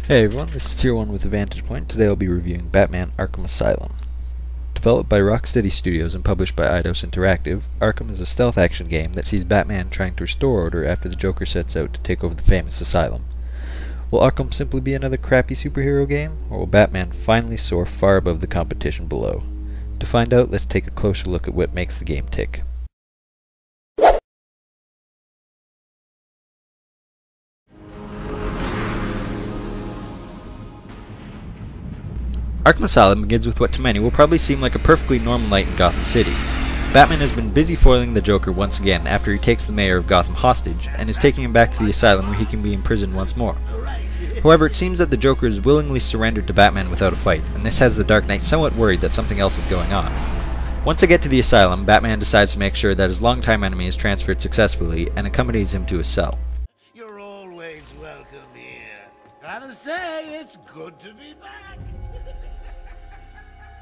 Hey everyone, this is TierOne with a Vantage Point. Today I'll be reviewing Batman Arkham Asylum. Developed by Rocksteady Studios and published by Eidos Interactive, Arkham is a stealth action game that sees Batman trying to restore order after the Joker sets out to take over the famous asylum. Will Arkham simply be another crappy superhero game, or will Batman finally soar far above the competition below? To find out, let's take a closer look at what makes the game tick. Arkham Asylum begins with what to many will probably seem like a perfectly normal night in Gotham City. Batman has been busy foiling the Joker once again after he takes the mayor of Gotham hostage, and is taking him back to the asylum where he can be imprisoned once more. However, it seems that the Joker is willingly surrendered to Batman without a fight, and this has the Dark Knight somewhat worried that something else is going on. Once they get to the asylum, Batman decides to make sure that his longtime enemy is transferred successfully, and accompanies him to his cell. You're always welcome here. Gotta say, it's good to be back.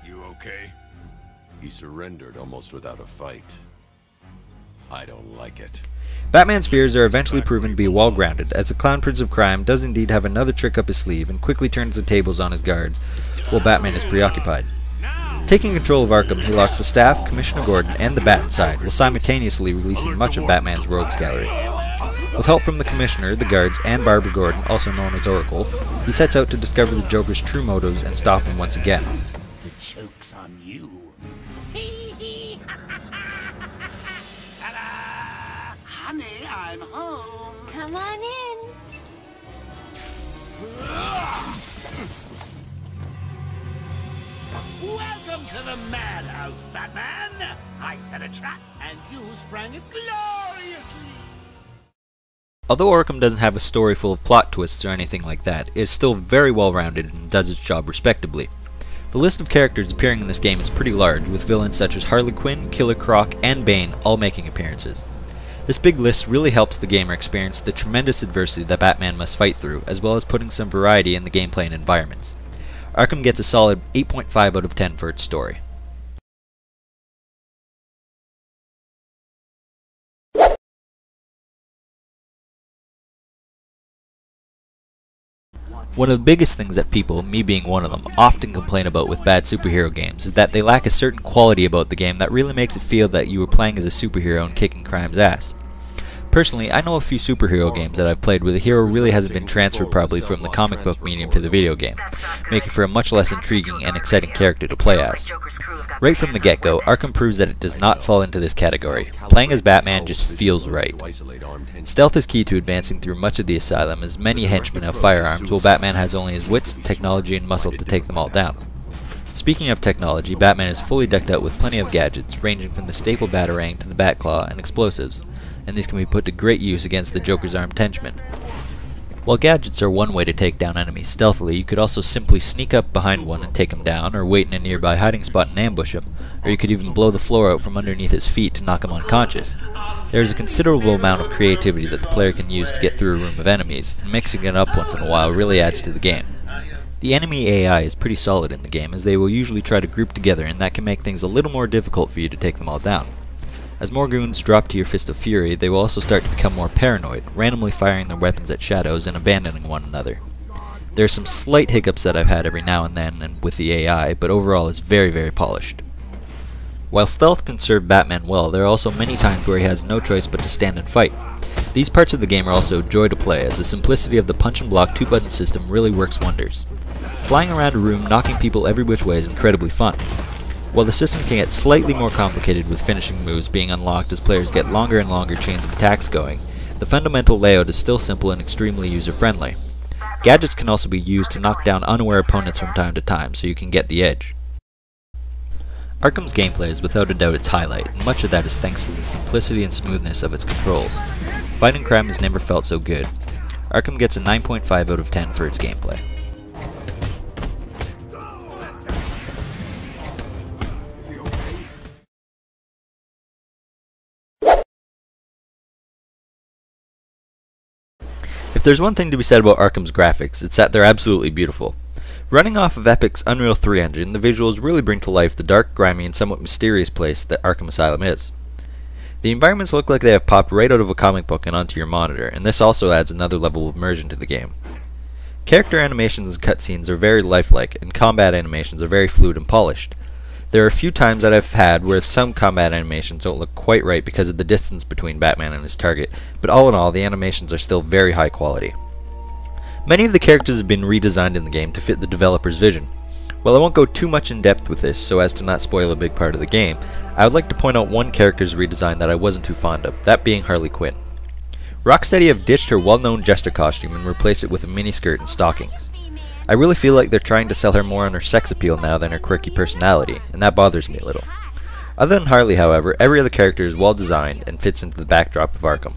You okay? He surrendered almost without a fight. I don't like it. Batman's fears are eventually proven to be well-grounded, as the Clown Prince of Crime does indeed have another trick up his sleeve and quickly turns the tables on his guards, while Batman is preoccupied. Taking control of Arkham, he locks the staff, Commissioner Gordon, and the Bat inside, while simultaneously releasing much of Batman's rogues gallery. With help from the Commissioner, the guards, and Barbara Gordon, also known as Oracle, he sets out to discover the Joker's true motives and stop him once again. The joke's on you. Ta-da! Honey, I'm home. Come on in. Welcome to the madhouse, Batman. I set a trap, and you sprang it gloriously. Although Arkham doesn't have a story full of plot twists or anything like that, it is still very well-rounded and does its job respectably. The list of characters appearing in this game is pretty large, with villains such as Harley Quinn, Killer Croc, and Bane all making appearances. This big list really helps the gamer experience the tremendous adversity that Batman must fight through, as well as putting some variety in the gameplay and environments. Arkham gets a solid 8.5 out of 10 for its story. One of the biggest things that people, me being one of them, often complain about with bad superhero games is that they lack a certain quality about the game that really makes it feel that you were playing as a superhero and kicking crime's ass. Personally, I know a few superhero games that I've played where the hero really hasn't been transferred properly from the comic book medium to the video game, making for a much less intriguing and exciting character to play as. Right from the get-go, Arkham proves that it does not fall into this category. Playing as Batman just feels right. Stealth is key to advancing through much of the asylum, as many henchmen have firearms, while Batman has only his wits, technology, and muscle to take them all down. Speaking of technology, Batman is fully decked out with plenty of gadgets, ranging from the staple Batarang to the Batclaw and explosives, and these can be put to great use against the Joker's armed henchmen. While gadgets are one way to take down enemies stealthily, you could also simply sneak up behind one and take him down, or wait in a nearby hiding spot and ambush him, or you could even blow the floor out from underneath his feet to knock him unconscious. There is a considerable amount of creativity that the player can use to get through a room of enemies, and mixing it up once in a while really adds to the game. The enemy AI is pretty solid in the game, as they will usually try to group together, and that can make things a little more difficult for you to take them all down. As more goons drop to your Fist of Fury, they will also start to become more paranoid, randomly firing their weapons at shadows and abandoning one another. There are some slight hiccups that I've had every now and then and with the AI, but overall it's very polished. While stealth can serve Batman well, there are also many times where he has no choice but to stand and fight. These parts of the game are also a joy to play, as the simplicity of the punch and block 2-button system really works wonders. Flying around a room knocking people every which way is incredibly fun. While the system can get slightly more complicated with finishing moves being unlocked as players get longer and longer chains of attacks going, the fundamental layout is still simple and extremely user-friendly. Gadgets can also be used to knock down unaware opponents from time to time, so you can get the edge. Arkham's gameplay is without a doubt its highlight, and much of that is thanks to the simplicity and smoothness of its controls. Fighting crime has never felt so good. Arkham gets a 9.5 out of 10 for its gameplay. If there's one thing to be said about Arkham's graphics, it's that they're absolutely beautiful. Running off of Epic's Unreal 3 engine, the visuals really bring to life the dark, grimy, and somewhat mysterious place that Arkham Asylum is. The environments look like they have popped right out of a comic book and onto your monitor, and this also adds another level of immersion to the game. Character animations and cutscenes are very lifelike, and combat animations are very fluid and polished. There are a few times that I've had where some combat animations don't look quite right because of the distance between Batman and his target, but all in all, the animations are still very high quality. Many of the characters have been redesigned in the game to fit the developer's vision. While I won't go too much in depth with this so as to not spoil a big part of the game, I would like to point out one character's redesign that I wasn't too fond of, that being Harley Quinn. Rocksteady have ditched her well-known jester costume and replaced it with a miniskirt and stockings. I really feel like they're trying to sell her more on her sex appeal now than her quirky personality, and that bothers me a little. Other than Harley, however, every other character is well designed and fits into the backdrop of Arkham.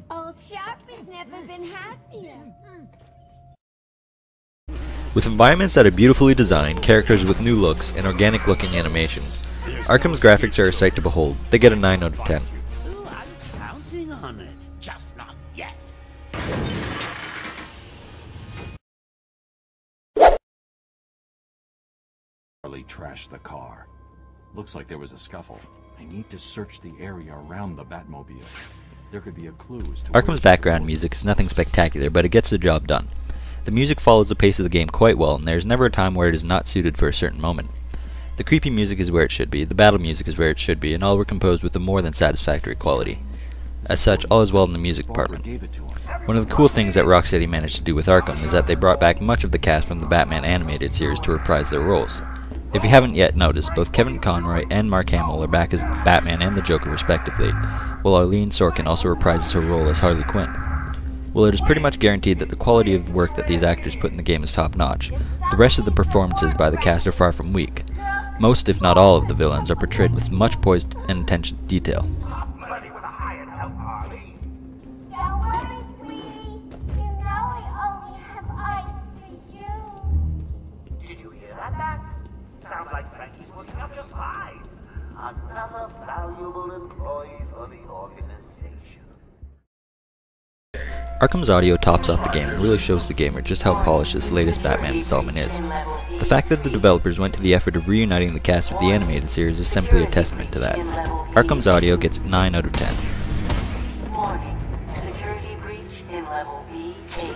Old Sharpie's never been happier. With environments that are beautifully designed, characters with new looks, and organic looking animations, Arkham's graphics are a sight to behold. They get a 9 out of 10. Ooh, I'm counting on it, just not yet. Harley trashed the car. Looks like there was a scuffle. I need to search the area around the Batmobile. There could be a clue as to Arkham's background music is nothing spectacular, but it gets the job done. The music follows the pace of the game quite well, and there is never a time where it is not suited for a certain moment. The creepy music is where it should be, the battle music is where it should be, and all were composed with a more than satisfactory quality. As such, all is well in the music department. One of the cool things that Rocksteady managed to do with Arkham is that they brought back much of the cast from the Batman animated series to reprise their roles. If you haven't yet noticed, both Kevin Conroy and Mark Hamill are back as Batman and the Joker respectively, while Arlene Sorkin also reprises her role as Harley Quinn. While it is pretty much guaranteed that the quality of work that these actors put in the game is top-notch, the rest of the performances by the cast are far from weak. Most, if not all, of the villains are portrayed with much poise and attention to detail. Don't worry, sweetie. You know I only have eyes for you. Did you hear that, Bats? Sounds like Frankie's working out just fine. Another valuable employee for the organization. Arkham's audio tops off the game and really shows the gamer just how polished this latest Batman installment is. The fact that the developers went to the effort of reuniting the cast with the animated series is simply a testament to that. Arkham's audio gets 9 out of 10. Warning. Security breach in level B8.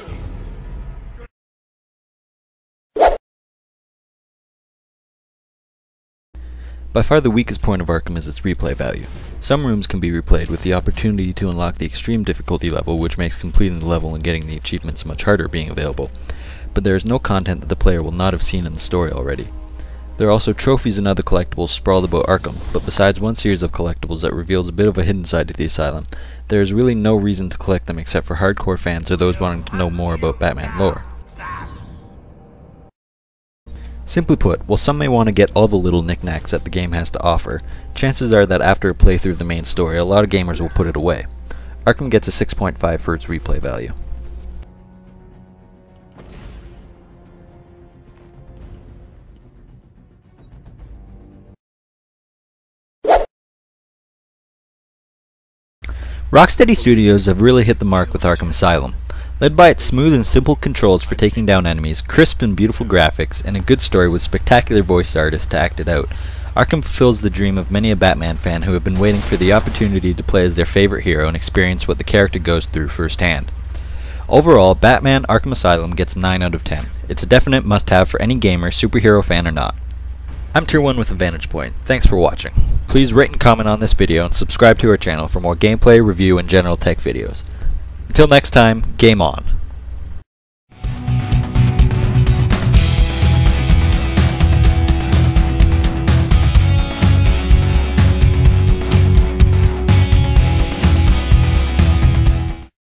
By far the weakest point of Arkham is its replay value. Some rooms can be replayed with the opportunity to unlock the extreme difficulty level, which makes completing the level and getting the achievements much harder being available, but there is no content that the player will not have seen in the story already. There are also trophies and other collectibles sprawled about Arkham, but besides one series of collectibles that reveals a bit of a hidden side to the asylum, there is really no reason to collect them except for hardcore fans or those wanting to know more about Batman lore. Simply put, while some may want to get all the little knickknacks that the game has to offer, chances are that after a playthrough of the main story, a lot of gamers will put it away. Arkham gets a 6.5 for its replay value. Rocksteady Studios have really hit the mark with Arkham Asylum. Led by its smooth and simple controls for taking down enemies, crisp and beautiful graphics, and a good story with spectacular voice artists to act it out, Arkham fulfills the dream of many a Batman fan who have been waiting for the opportunity to play as their favorite hero and experience what the character goes through firsthand. Overall, Batman Arkham Asylum gets 9 out of 10. It's a definite must-have for any gamer, superhero fan or not. I'm TierOne with a Vantage Point. Thanks for watching. Please rate and comment on this video and subscribe to our channel for more gameplay, review, and general tech videos. Until next time, game on.